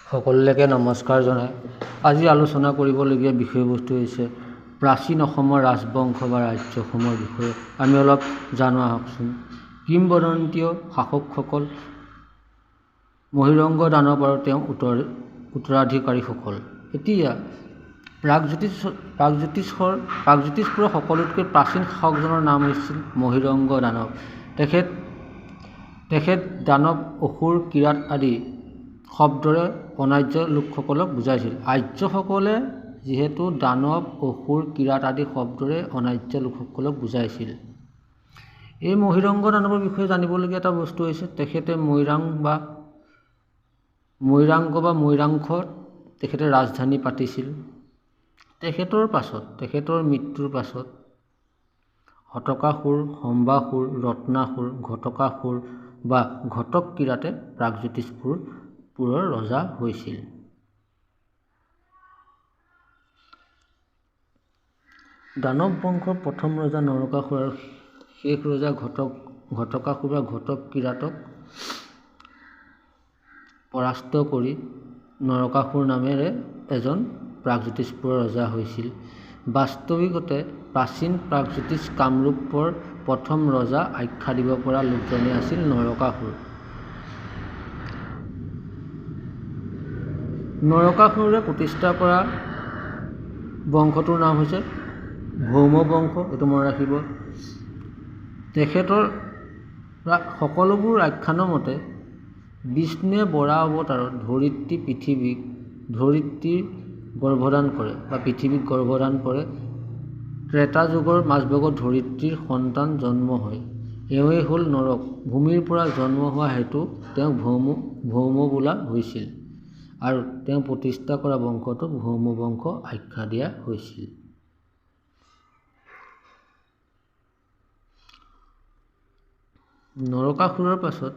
সকলোকে নমস্কাৰ জনাই আজি আলোচনা কৰিবলগীয়া বিষয়বস্তু হৈছে প্ৰাচীন অসমৰ ৰাজবংশ বা ৰাজ্যসমূহৰ বিষয়ে আমি অলপ জানো আহকচোন। কিংবদন্তীয় শাসকসকল মহিৰংগ দানৱ আৰু তেওঁৰ উত্তৰাধিকাৰীসকল। এতিয়া প্ৰাগজ্যোতিষপুৰৰ সকলোতকৈ প্ৰাচীন শাসকজনৰ নাম হৈছিল মহিৰংগ দানৱ। তেখেত দানৱ, অসুৰ, কিৰাত আদি শব্দৰে অনাৰ্য লোকসকলক বুজাইছিল। আৰ্যসকলে যিহেতু দানৱ, অসুৰ, কিৰাত আদি শব্দৰে অনাৰ্য লোকসকলক বুজাইছিল। এই মহিৰংগ দানৱৰ বিষয়ে জানিবলগীয়া এটা বস্তু হৈছে তেখেতে মৈৰাংগত তেখেতে ৰাজধানী পাতিছিল। তেখেতৰ মৃত্যুৰ পাছত শতকাসুৰ, সম্বাসুৰ, ৰত্নাসুৰ, ঘটকাসুৰ বা ঘটক কিৰাতে প্ৰাগজ্যোতিষপুৰৰ ৰজা হৈছিল। দানৱ বংশৰ প্ৰথম ৰজা নৰকাসুৰ আৰু শেষ ৰজা ঘটকাসুৰ বা ঘটক কিৰাতক পৰাস্ত কৰি নৰকাসুৰ নামেৰে এজন প্ৰাগজ্যোতিষপুৰৰ ৰজা হৈছিল। বাস্তৱিকতে প্ৰাচীন প্ৰাগজ্যোতিষ কামৰূপৰ প্ৰথম ৰজা আখ্যা দিব পৰা লোকজনেই আছিল নৰকাসুৰ। নৰকাসুৰে প্ৰতিষ্ঠা কৰা বংশটোৰ নাম হৈছে ভৌম বংশ, এইটো মনত ৰাখিব। তেখেতৰ সকলোবোৰ আখ্যানৰ মতে বিষ্ণুৱে বৰাহ অৱতাৰত ধৰিত্ৰীৰ গৰ্ভদান কৰে বা পৃথিৱীক গৰ্ভদান কৰে। ত্ৰেতা যুগৰ মাজভাগত ধৰিত্ৰীৰ সন্তান জন্ম হয়। এওঁৱেই হ'ল নৰক। ভূমিৰ পৰা জন্ম হোৱা হেতু তেওঁক ভৌম বোলা হৈছিল আৰু তেওঁ প্ৰতিষ্ঠা কৰা বংশটোক ভৌম বংশ আখ্যা দিয়া হৈছিল। নৰকাসুৰৰ পাছত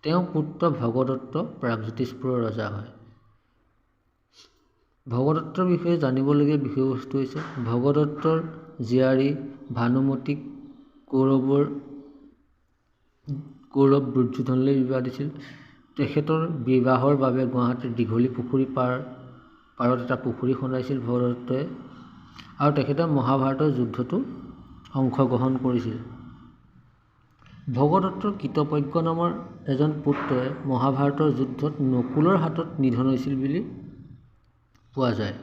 তেওঁৰ পুত্ৰ ভগদত্ত প্ৰাগজ্যোতিষপুৰৰ ৰজা হয়। ভগদত্তৰ বিষয়ে জানিবলগীয়া বিষয়বস্তু হৈছে ভগদত্তৰ জীয়াৰী ভানুমতীক কৌৰৱ দুৰ্যোধনলৈ বিবাহ দিছিল। তেখেতৰ বিবাহৰ বাবে গুৱাহাটীৰ দীঘলী পুখুৰী পাৰত এটা পুখুৰী খন্দাইছিল ভগদত্তই আৰু তেখেতে মহাভাৰতৰ যুদ্ধতো অংশগ্ৰহণ কৰিছিল। ভগদত্তৰ কৃতপজ্ঞ নামৰ এজন পুত্ৰই মহাভাৰতৰ যুদ্ধত নকুলৰ হাতত নিধন হৈছিল বুলি পোৱা যায়।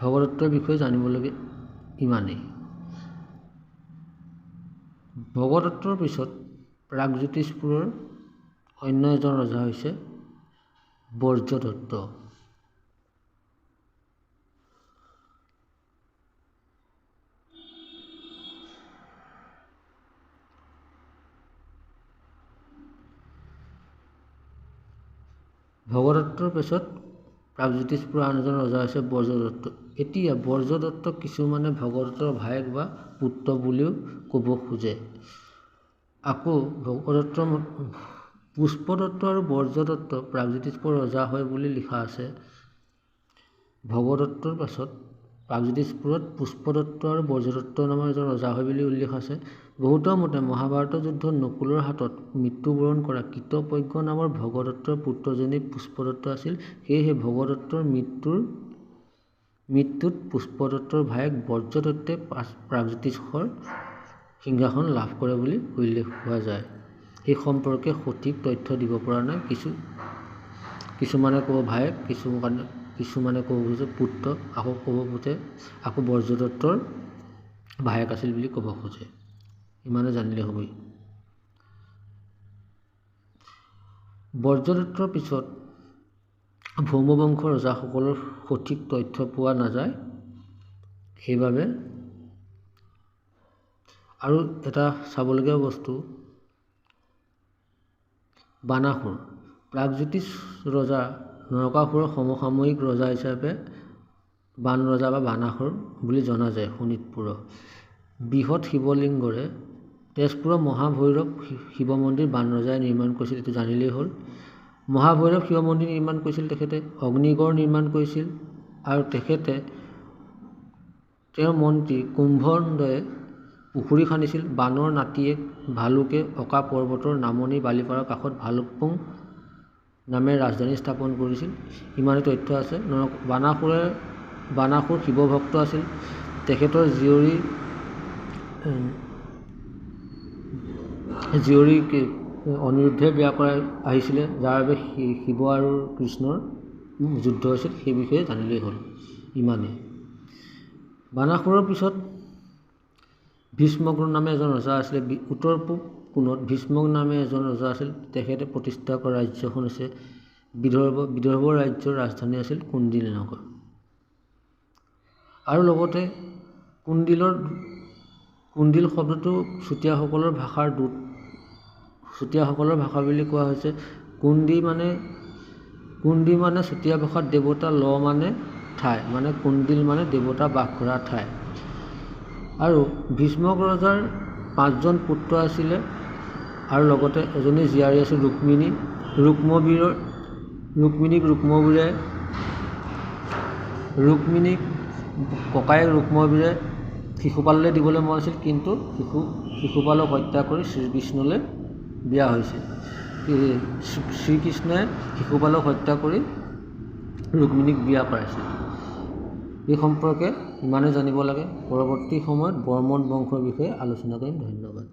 ভগদত্তৰ বিষয়ে জানিবলগীয়া ইমানেই। ভগদত্তৰ পিছত প্ৰাগজ্যোতিষপুৰৰ অন্য এজন ৰজা হৈছে বৰ্জদত্ত। ভগদত্তৰ পিছত প্ৰাগজ্যোতিষপুৰৰ আন এজন ৰজা হৈছে বৰ্জদত্ত। এতিয়া বৰ্জদত্তক কিছুমানে ভগদত্তৰ ভায়েক বা পুত্ৰ বুলিও ক'ব খোজে। আকৌ পুষ্পদত্ত আৰু বৰ্জদত্ত প্ৰাগজ্যোতিষপুৰৰ ৰজা হয় বুলি লিখা আছে। ভগদত্তৰ পাছত প্ৰাগজ্যোতিষপুৰত পুষ্পদত্ত আৰু বৰ্জদত্ত নামৰ এজন ৰজা হয় বুলি উল্লেখ আছে। বহুতৰ মতে মহাভাৰতৰ যুদ্ধত নকুলৰ হাতত মৃত্যুবৰণ কৰা কৃতপজ্ঞ নামৰ ভগদত্তৰ পুত্ৰজনেই পুষ্পদত্ত আছিল। সেয়েহে ভগদত্তৰ মৃত্যুত পুষ্পদত্তৰ ভায়েক বৰ্জদত্তই প্ৰাগজ্যোতিষৰ সিংহাসন লাভ কৰে বুলি উল্লেখ পোৱা যায়। এই সম্পৰ্কে সঠিক তথ্য দিব পৰা নাই। কিছুমানে ক'ব ভায়েক, কিছুমানে ক'ব খোজে পুত্ৰ, আকৌ বৰ্জদত্তৰ ভায়েক আছিল বুলি ক'ব খোজে। ইমানে জানিলে হ'বই। বৰ্জদত্তৰ পিছত ভৌম বংশৰ ৰজাসকলৰ সঠিক তথ্য পোৱা নাযায়। সেইবাবে আৰু এটা চাবলগীয়া বস্তু বানাসুৰ। প্ৰাগজ্যোতিষ ৰজা নৰকাসুৰৰ সমসাময়িক ৰজা হিচাপে বান ৰজা বা বানাসুৰ বুলি জনা যায়। শোণিতপুৰৰ বৃহৎ শিৱলিংগৰে তেজপুৰৰ মহাভৈৰৱ শিৱ মন্দিৰ বান ৰজাই নিৰ্মাণ কৰিছিল, এইটো জানিলেই হ'ল। মহাভৈৰৱ শিৱ মন্দিৰ নিৰ্মাণ কৰিছিল তেখেতে। অগ্নিগড় নিৰ্মাণ কৰিছিল আৰু তেওঁৰ মন্ত্ৰী কুম্ভন্দয়ে পুখুৰী খান্দিছিল। বানৰ নাতিয়েক ভালুকে অকা পৰ্বতৰ নামনি বালিপাৰাৰ কাষত নামে ৰাজধানী স্থাপন কৰিছিল। ইমানেই তথ্য আছে। বানাসুৰ শিৱ ভক্ত আছিল। তেখেতৰ জীয়ৰী অনিৰুদ্ধে বিয়া কৰাই আহিছিলে, যাৰ বাবে শিৱ আৰু কৃষ্ণৰ যুদ্ধ হৈছিল। সেই বিষয়ে জানিলেই হ'ল। ইমানেই। বানাসুৰৰ পিছত ভীষ্মক নামে এজন ৰজা আছিলে। উত্তৰ পূব কোণত ভীষ্মক নামে এজন ৰজা আছিল। তেখেতে প্ৰতিষ্ঠা কৰা ৰাজ্যখন হৈছে বিদৰ্ভ। বিদৰ্ভ ৰাজ্যৰ ৰাজধানী আছিল কুণ্ডিল নগৰ। আৰু লগতে কুণ্ডিল শব্দটো চুতীয়াসকলৰ ভাষাৰ দূত। চুতীয়াসকলৰ ভাষা বুলি কোৱা হৈছে। কুণ্ডি মানে চুতীয়া ভাষাত দেৱতা, মানে ঠাই, মানে কুণ্ডিল মানে দেৱতা বাস কৰা ঠাই। আৰু ভীষ্মক ৰজাৰ 5জন পুত্ৰ আছিলে আৰু লগতে এজনী জীয়াৰী আছিল ৰুক্মিণী। ৰুক্মিণীক ককায়েক ৰুক্মবীৰে শিশুপাললৈ দিবলৈ মন আছিল, কিন্তু শিশুপালক হত্যা কৰি শ্ৰীকৃষ্ণলৈ বিয়া হৈছিল। শ্ৰীকৃষ্ণই শিশুপালক হত্যা কৰি ৰুক্মিণীক বিয়া কৰাইছিল। এই সম্পৰ্কে ইমানে জানিব লাগে। পৰৱৰ্তী সময়ত বৰ্মন বংশৰ বিষয়ে আলোচনা কৰিম। ধন্যবাদ।